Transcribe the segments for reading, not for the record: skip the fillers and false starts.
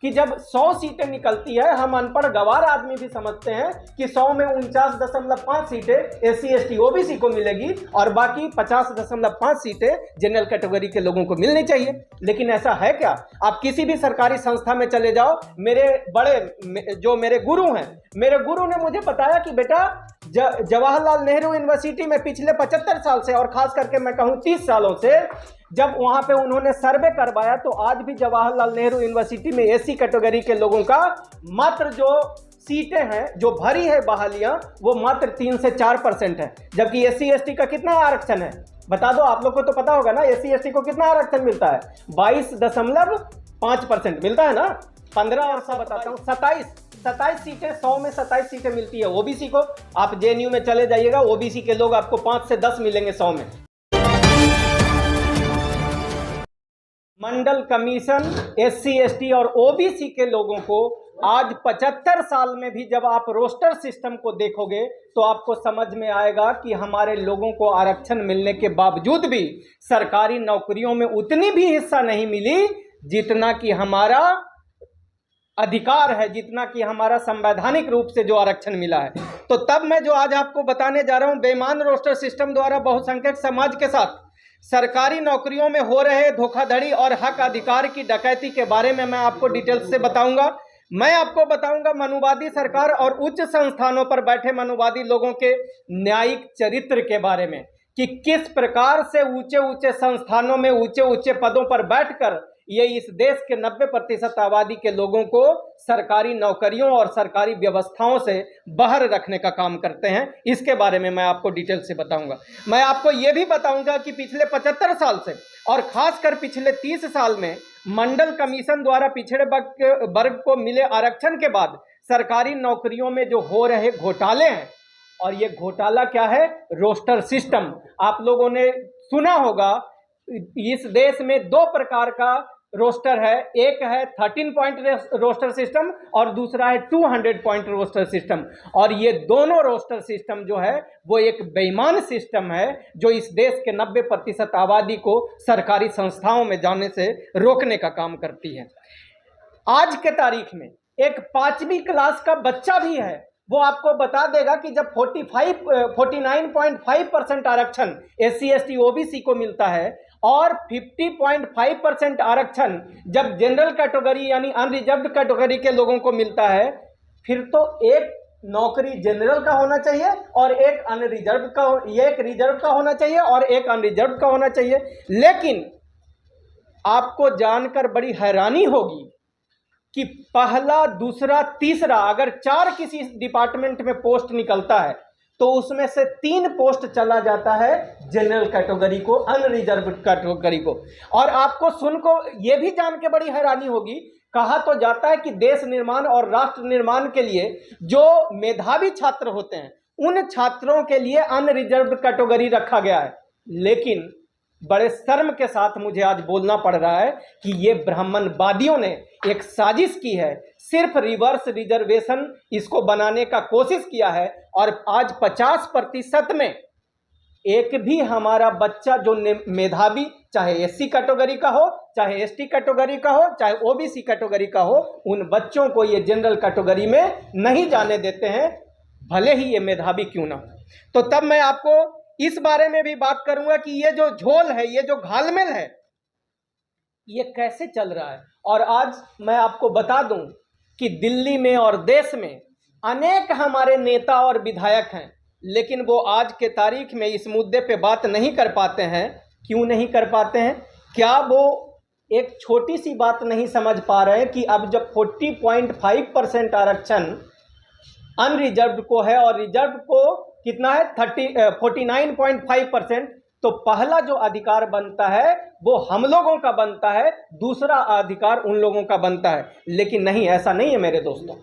कि जब 100 सीटें निकलती है, हम अनपढ़ गवार आदमी भी समझते हैं कि 100 में 49.5 सीटें SC ST OBC को मिलेगी और बाकी 50.5 सीटें जनरल कैटेगरी के लोगों को मिलनी चाहिए। लेकिन ऐसा है क्या? आप किसी भी सरकारी संस्था में चले जाओ, मेरे गुरु हैं, मेरे गुरु ने मुझे बताया कि बेटा जवाहरलाल नेहरू यूनिवर्सिटी में पिछले 75 साल से और खास करके मैं कहूं 30 सालों से जब वहां पे उन्होंने सर्वे करवाया तो आज भी जवाहरलाल नेहरू यूनिवर्सिटी में SC कैटेगरी के लोगों का मात्र जो सीटें हैं, जो भरी है बहालियां, वो मात्र 3 से 4% है। जबकि SC ST का कितना आरक्षण है बता दो, आप लोग को तो पता होगा ना। SC ST को कितना आरक्षण मिलता है? 22.5% मिलता है ना। 15 और 100 बताता हूँ, 27 सीटें, 100 में 27 सीटें मिलती है OBC को। आप JNU में चले जाइएगा, OBC के लोग आपको 5 से 10 मिलेंगे 100 में। मंडल कमीशन SC ST और OBC के लोगों को आज 75 साल में भी जब आप रोस्टर सिस्टम को देखोगे तो आपको समझ में आएगा कि हमारे लोगों को आरक्षण मिलने के बावजूद भी सरकारी नौकरियों में उतनी भी हिस्सा नहीं मिली जितना कि हमारा अधिकार है, जितना कि हमारा संवैधानिक रूप से जो आरक्षण मिला है। तो तब मैं जो आज आपको बताने जा रहा हूं, बेईमान रोस्टर सिस्टम द्वारा बहुसंख्यक समाज के साथ सरकारी नौकरियों में हो रहे धोखाधड़ी और हक अधिकार की डकैती के बारे में मैं आपको डिटेल्स से बताऊंगा। मैं आपको बताऊंगा मनुवादी सरकार और उच्च संस्थानों पर बैठे मनुवादी लोगों के न्यायिक चरित्र के बारे में कि किस प्रकार से ऊंचे ऊंचे संस्थानों में ऊंचे ऊंचे पदों पर बैठकर ये इस देश के 90% आबादी के लोगों को सरकारी नौकरियों और सरकारी व्यवस्थाओं से बाहर रखने का काम करते हैं। इसके बारे में मैं आपको डिटेल से बताऊंगा। मैं आपको ये भी बताऊंगा कि पिछले 75 साल से और खासकर पिछले 30 साल में मंडल कमीशन द्वारा पिछड़े वर्ग को मिले आरक्षण के बाद सरकारी नौकरियों में जो हो रहे घोटाले हैं, और ये घोटाला क्या है? Roster system. आप लोगों ने सुना होगा इस देश में 2 प्रकार का रोस्टर है, एक है 13 पॉइंट रोस्टर सिस्टम और दूसरा है 200 पॉइंट रोस्टर सिस्टम। और ये दोनों रोस्टर सिस्टम जो है वो एक बेईमान सिस्टम है जो इस देश के 90% आबादी को सरकारी संस्थाओं में जाने से रोकने का काम करती है। आज के तारीख में एक 5वीं क्लास का बच्चा भी है, वो आपको बता देगा कि जब 49.5% आरक्षण SC ST OBC को मिलता है और 50.5% आरक्षण जब जनरल कैटेगरी यानी अनरिजर्व्ड कैटेगरी के लोगों को मिलता है, फिर तो एक नौकरी जनरल का होना चाहिए और एक अनरिजर्व का, एक रिजर्व का होना चाहिए और एक अनरिजर्व का होना चाहिए। लेकिन आपको जानकर बड़ी हैरानी होगी कि पहला, दूसरा, तीसरा, अगर 4 किसी डिपार्टमेंट में पोस्ट निकलता है तो उसमें से 3 पोस्ट चला जाता है जनरल कैटेगरी को, अनरिजर्व कैटेगरी को। और आपको सुनको ये भी जान के बड़ी हैरानी होगी, कहा तो जाता है कि देश निर्माण और राष्ट्र निर्माण के लिए जो मेधावी छात्र होते हैं उन छात्रों के लिए अनरिजर्व कैटेगरी रखा गया है। लेकिन बड़े शर्म के साथ मुझे आज बोलना पड़ रहा है कि ये ब्राह्मणवादियों ने एक साजिश की है, सिर्फ रिवर्स रिजर्वेशन इसको बनाने का कोशिश किया है और आज 50% में एक भी हमारा बच्चा जो मेधावी, चाहे SC कैटेगरी का हो, चाहे ST कैटेगरी का हो, चाहे OBC कैटेगरी का हो, उन बच्चों को ये जनरल कैटेगरी में नहीं जाने देते हैं, भले ही ये मेधावी क्यों ना हो। तो तब मैं आपको इस बारे में भी बात करूंगा कि ये जो झोल है, ये जो घालमेल है, ये कैसे चल रहा है। और आज मैं आपको बता दूं कि दिल्ली में और देश में अनेक हमारे नेता और विधायक हैं, लेकिन वो आज के तारीख में इस मुद्दे पे बात नहीं कर पाते हैं। क्यों नहीं कर पाते हैं? क्या वो एक छोटी सी बात नहीं समझ पा रहे हैं कि अब जब 40.5% आरक्षण अनरिजर्व्ड को है और रिजर्व को कितना है 49.5%, तो पहला जो अधिकार बनता है वो हम लोगों का बनता है, दूसरा अधिकार उन लोगों का बनता है। लेकिन नहीं, ऐसा नहीं है मेरे दोस्तों।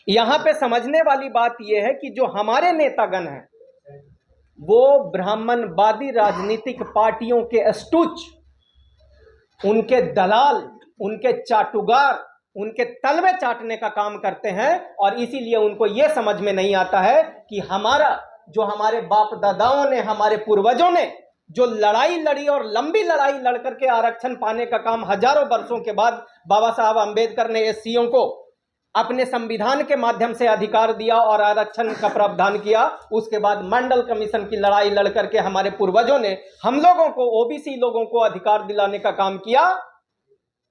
यहाँ पे समझने वाली बात यह है कि जो हमारे नेतागण हैं वो ब्राह्मणवादी राजनीतिक पार्टियों के अस्तुच, उनके दलाल, उनके चाटुकार, उनके तलवे चाटने का काम करते हैं। और इसीलिए उनको यह समझ में नहीं आता है कि हमारा जो हमारे बाप दादाओं ने, हमारे पूर्वजों ने जो लड़ाई लड़ी और लंबी लड़ाई लड़ करके आरक्षण पाने का काम हजारों वर्षों के बाद बाबा साहब अंबेडकर ने एससीओ को अपने संविधान के माध्यम से अधिकार दिया और आरक्षण का प्रावधान किया। उसके बाद मंडल कमीशन की लड़ाई लड़ करके हमारे पूर्वजों ने हम लोगों को, ओबीसी लोगों को अधिकार दिलाने का काम किया।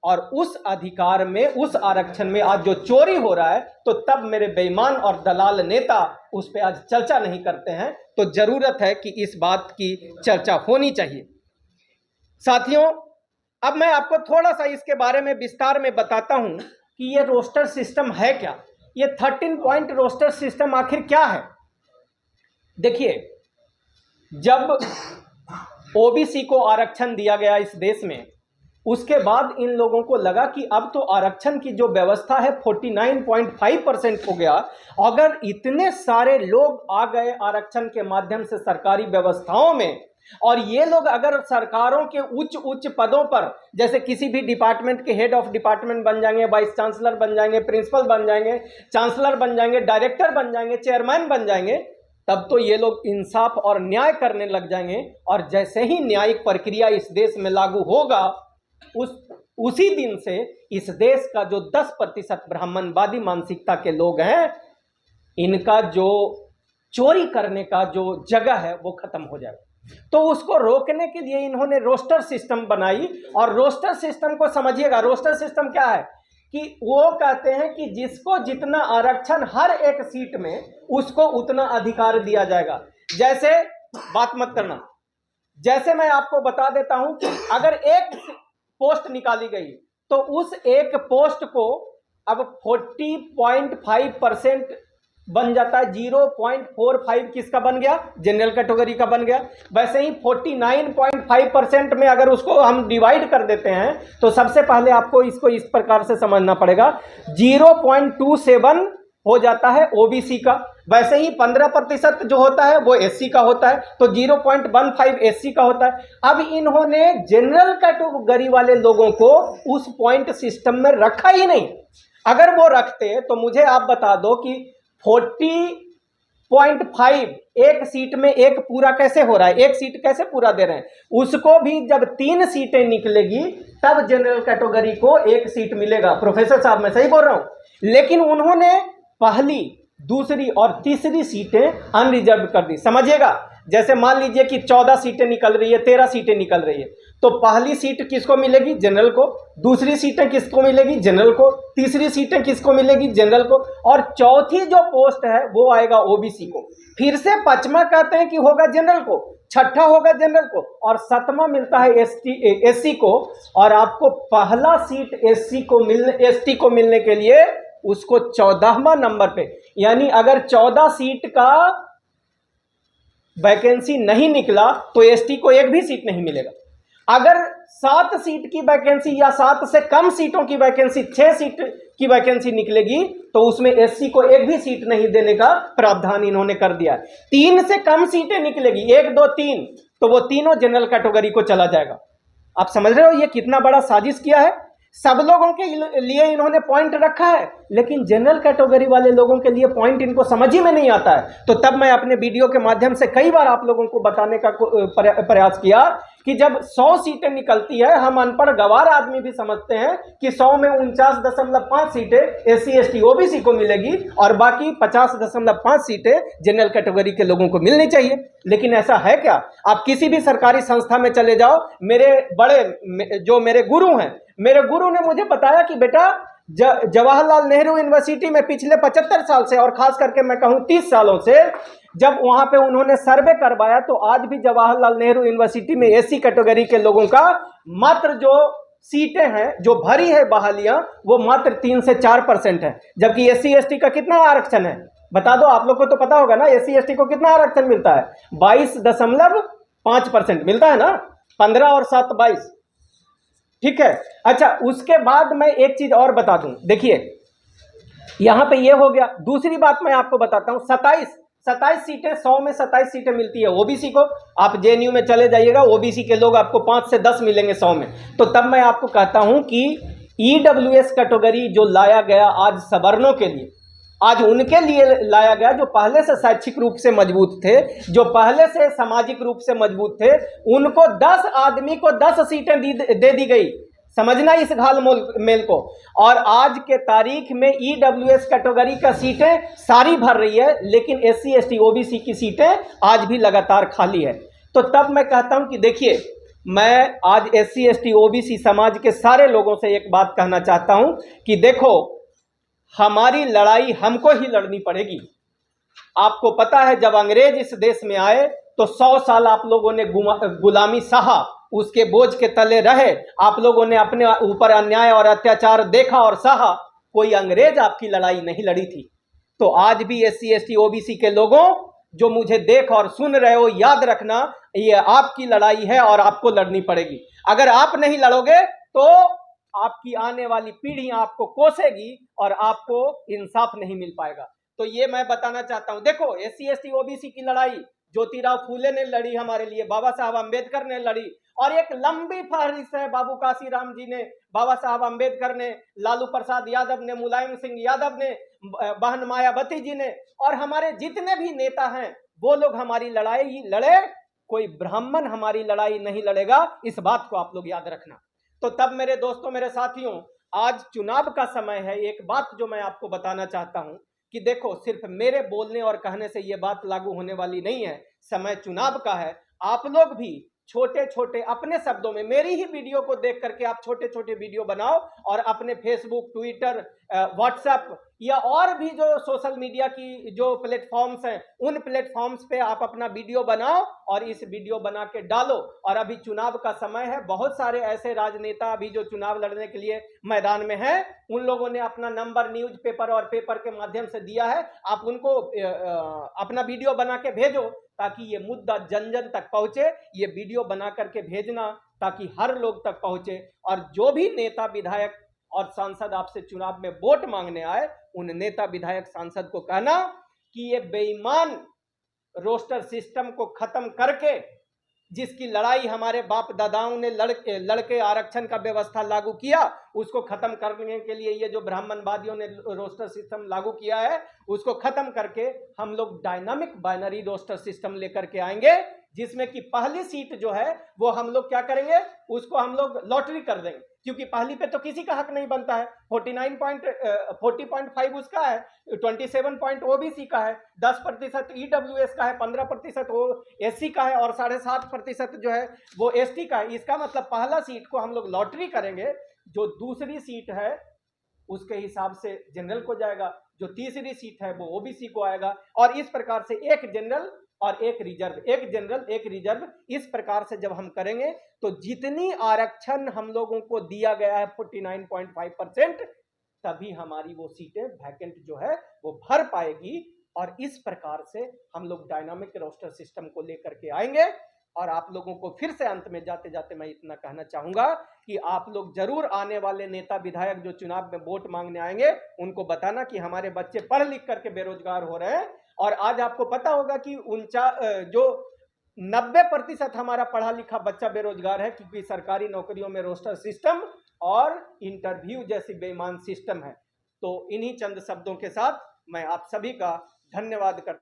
और उस अधिकार में, उस आरक्षण में आज जो चोरी हो रहा है, तो तब मेरे बेईमान और दलाल नेता उस पर आज चर्चा नहीं करते हैं। तो जरूरत है कि इस बात की चर्चा होनी चाहिए। साथियों, अब मैं आपको थोड़ा सा इसके बारे में विस्तार में बताता हूं कि ये रोस्टर सिस्टम है क्या। ये 13 पॉइंट रोस्टर सिस्टम आखिर क्या है। देखिए, जब ओबीसी को आरक्षण दिया गया इस देश में, उसके बाद इन लोगों को लगा कि अब तो आरक्षण की जो व्यवस्था है 49.5% हो गया। अगर इतने सारे लोग आ गए आरक्षण के माध्यम से सरकारी व्यवस्थाओं में, और ये लोग अगर सरकारों के उच्च उच्च पदों पर, जैसे किसी भी डिपार्टमेंट के हेड ऑफ डिपार्टमेंट बन जाएंगे, वाइस चांसलर बन जाएंगे, प्रिंसिपल बन जाएंगे, चांसलर बन जाएंगे, डायरेक्टर बन जाएंगे, चेयरमैन बन जाएंगे, तब तो ये लोग इंसाफ और न्याय करने लग जाएंगे। और जैसे ही न्यायिक प्रक्रिया इस देश में लागू होगा, उसी दिन से इस देश का जो 10% ब्राह्मणवादी मानसिकता के लोग हैं, इनका जो चोरी करने का जो जगह है वो खत्म हो जाएगा। तो उसको रोकने के लिए इन्होंने रोस्टर सिस्टम बनाई। और रोस्टर सिस्टम को समझिएगा, रोस्टर सिस्टम क्या है कि वो कहते हैं कि जिसको जितना आरक्षण हर एक सीट में, उसको उतना अधिकार दिया जाएगा। जैसे, बात मत करना, जैसे मैं आपको बता देता हूं कि अगर एक पोस्ट निकाली गई तो उस एक पोस्ट को अब 40.5% बन जाता है। 0.45 किसका बन गया? जनरल कैटेगरी का बन गया। वैसे ही 49.5% में अगर उसको हम डिवाइड कर देते हैं, तो सबसे पहले आपको इसको इस प्रकार से समझना पड़ेगा। 0.27 हो जाता है ओबीसी का। वैसे ही 15% जो होता है वो एससी का होता है, तो 0.15 एससी का होता है। अब इन्होंने जनरल कैटेगरी वाले लोगों को उस पॉइंट सिस्टम में रखा ही नहीं। अगर वो रखते तो मुझे आप बता दो कि 40.5 एक सीट में एक पूरा कैसे हो रहा है, एक सीट कैसे पूरा दे रहे हैं। उसको भी जब 3 सीटें निकलेगी तब जनरल कैटेगरी को एक सीट मिलेगा। प्रोफेसर साहब, मैं सही बोल रहा हूं? लेकिन उन्होंने पहली, दूसरी और तीसरी सीटें अनरिजर्व कर दी। समझिएगा, जैसे मान लीजिए कि 14 सीटें निकल रही है, 13 सीटें निकल रही है, तो पहली सीट किसको मिलेगी? जनरल को। दूसरी सीटें किसको मिलेगी? जनरल को। तीसरी सीटें किसको मिलेगी? जनरल को। और चौथी जो पोस्ट है वो आएगा ओबीसी को। फिर से पांचवा कहते हैं कि होगा जनरल को, छठा होगा जनरल को, और सातवां मिलता है एससी को। और आपको पहला सीट एसटी को मिलने के लिए उसको 14वां नंबर पे, यानी अगर 14 सीट का वैकेंसी नहीं निकला तो एसटी को एक भी सीट नहीं मिलेगा। अगर 7 सीट की वैकेंसी या 7 से कम सीटों की वैकेंसी, 6 सीट की वैकेंसी निकलेगी, तो उसमें एससी को एक भी सीट नहीं देने का प्रावधान इन्होंने कर दिया। 3 से कम सीटें निकलेगी, 1, 2, 3, तो वो तीनों जनरल कैटेगरी को चला जाएगा। आप समझ रहे हो ये कितना बड़ा साजिश किया है। सब लोगों के लिए इन्होंने पॉइंट रखा है, लेकिन जनरल कैटेगरी वाले लोगों के लिए पॉइंट इनको समझ ही में नहीं आता है। तो तब मैं अपने वीडियो के माध्यम से कई बार आप लोगों को बताने का प्रयास किया कि जब 100 सीटें निकलती है, हम अनपढ़ गवार आदमी भी समझते हैं कि 100 में 49.5 सीटें एससी एसटी ओबीसी को मिलेगी और बाकी 50.5 सीटें जनरल कैटेगरी के लोगों को मिलनी चाहिए। लेकिन ऐसा है क्या? आप किसी भी सरकारी संस्था में चले जाओ, मेरे गुरु हैं, मेरे गुरु ने मुझे बताया कि बेटा, जवाहरलाल नेहरू यूनिवर्सिटी में पिछले 75 साल से, और खास करके मैं कहूं 30 सालों से, जब वहां पे उन्होंने सर्वे करवाया, तो आज भी जवाहरलाल नेहरू यूनिवर्सिटी में एससी कैटेगरी के लोगों का मात्र जो सीटें हैं, जो भरी है बहालियां, वो मात्र 3 से 4% है। जबकि एससी एसटी का कितना आरक्षण है बता दो, आप लोग को तो पता होगा ना। एससी एसटी को कितना आरक्षण मिलता है? 22.5% मिलता है ना। 15 और 7 22, ठीक है। अच्छा, उसके बाद मैं एक चीज और बता दूं। देखिए, यहां पे ये हो गया। दूसरी बात मैं आपको बताता हूं, 27 सीटें, 100 में 27 सीटें मिलती है ओबीसी को। आप जेएनयू में चले जाइएगा, ओबीसी के लोग आपको 5 से 10 मिलेंगे 100 में। तो तब मैं आपको कहता हूं कि ईडब्ल्यूएस कैटेगरी जो लाया गया आज सवर्णों के लिए, आज उनके लिए लाया गया जो पहले से शैक्षिक रूप से मजबूत थे, जो पहले से सामाजिक रूप से मजबूत थे, उनको 10 आदमी को 10 सीटें दे दी गई। समझना इस घाल मेल को। और आज के तारीख में ईडब्ल्यूएस कैटेगरी का सीटें सारी भर रही है, लेकिन एससी एसटी ओबीसी की सीटें आज भी लगातार खाली है। तो तब मैं कहता हूं कि देखिए, मैं आज एससी एसटी ओबीसी समाज के सारे लोगों से एक बात कहना चाहता हूं कि देखो, हमारी लड़ाई हमको ही लड़नी पड़ेगी। आपको पता है, जब अंग्रेज इस देश में आए तो 100 साल आप लोगों ने गुलामी सहा, उसके बोझ के तले रहे, आप लोगों ने अपने ऊपर अन्याय और अत्याचार देखा और सहा। कोई अंग्रेज आपकी लड़ाई नहीं लड़ी थी। तो आज भी एससी एसटी ओबीसी के लोगों जो मुझे देख और सुन रहे हो, याद रखना, ये आपकी लड़ाई है और आपको लड़नी पड़ेगी। अगर आप नहीं लड़ोगे तो आपकी आने वाली पीढ़ियां आपको कोसेगी और आपको इंसाफ नहीं मिल पाएगा। तो ये मैं बताना चाहता हूं। देखो, एससी एसटी ओबीसी की लड़ाई ज्योतिराव फूले ने लड़ी हमारे लिए, बाबा साहब अंबेडकर ने लड़ी, और एक लंबी फहरिस्त है। बाबू काशीराम जी ने, बाबा साहब अंबेडकर ने, लालू प्रसाद यादव ने, मुलायम सिंह यादव ने, बहन मायावती जी ने, और हमारे जितने भी नेता हैं वो लोग हमारी लड़ाई लड़े। कोई ब्राह्मण हमारी लड़ाई नहीं लड़ेगा, इस बात को आप लोग याद रखना। तो तब मेरे दोस्तों, मेरे साथियों, आज चुनाव का समय है। एक बात जो मैं आपको बताना चाहता हूं कि देखो, सिर्फ मेरे बोलने और कहने से यह बात लागू होने वाली नहीं है। समय चुनाव का है। आप लोग भी छोटे छोटे अपने शब्दों में मेरी ही वीडियो को देख करके आप छोटे छोटे वीडियो बनाओ और अपने फेसबुक, ट्विटर, व्हाट्सएप या और भी जो सोशल मीडिया की जो प्लेटफॉर्म्स हैं, उन प्लेटफॉर्म्स पे आप अपना वीडियो बनाओ और इस वीडियो बना के डालो। और अभी चुनाव का समय है। बहुत सारे ऐसे राजनेता अभी जो चुनाव लड़ने के लिए मैदान में हैं, उन लोगों ने अपना नंबर न्यूज पेपर और पेपर के माध्यम से दिया है। आप उनको अपना वीडियो बना के भेजो ताकि ये मुद्दा जन जन तक पहुंचे। ये वीडियो बना करके भेजना ताकि हर लोग तक पहुंचे। और जो भी नेता, विधायक और सांसद आपसे चुनाव में वोट मांगने आए, उन नेता, विधायक, सांसद को कहना कि ये बेईमान रोस्टर सिस्टम को खत्म करके, जिसकी लड़ाई हमारे बाप दादाओं ने लड़के आरक्षण का व्यवस्था लागू किया, उसको खत्म करने के लिए ये जो ब्राह्मणवादियों ने रोस्टर सिस्टम लागू किया है, उसको खत्म करके हम लोग डायनामिक बाइनरी रोस्टर सिस्टम लेकर के आएंगे, जिसमें कि पहली सीट जो है वो हम लोग क्या करेंगे, उसको हम लोग लॉटरी कर देंगे। क्योंकि पहली पे तो किसी का हक नहीं बनता है। 40.5 उसका है, 27 ओबीसी का है, 10% ईडब्ल्यूएस का है, 15% एससी का है और 7.5% जो है वो एसटी का है। इसका मतलब पहला सीट को हम लोग लॉटरी करेंगे, जो दूसरी सीट है उसके हिसाब से जनरल को जाएगा, जो तीसरी सीट है वो ओबीसी को आएगा, और इस प्रकार से एक जनरल और एक रिजर्व, एक जनरल एक रिजर्व, इस प्रकार से जब हम करेंगे तो जितनी आरक्षण हम लोगों को दिया गया है 49.5%, तभी हमारी वो सीटें वैकेंट जो है वो भर पाएगी। और इस प्रकार से हम लोग डायनामिक रोस्टर सिस्टम को लेकर के आएंगे। और आप लोगों को फिर से अंत में जाते जाते मैं इतना कहना चाहूंगा कि आप लोग जरूर आने वाले नेता, विधायक जो चुनाव में वोट मांगने आएंगे, उनको बताना कि हमारे बच्चे पढ़ लिख करके बेरोजगार हो रहे हैं। और आज आपको पता होगा कि 90% हमारा पढ़ा लिखा बच्चा बेरोजगार है, क्योंकि सरकारी नौकरियों में रोस्टर सिस्टम और इंटरव्यू जैसी बेईमान सिस्टम है। तो इन्हीं चंद शब्दों के साथ मैं आप सभी का धन्यवाद करता हूं।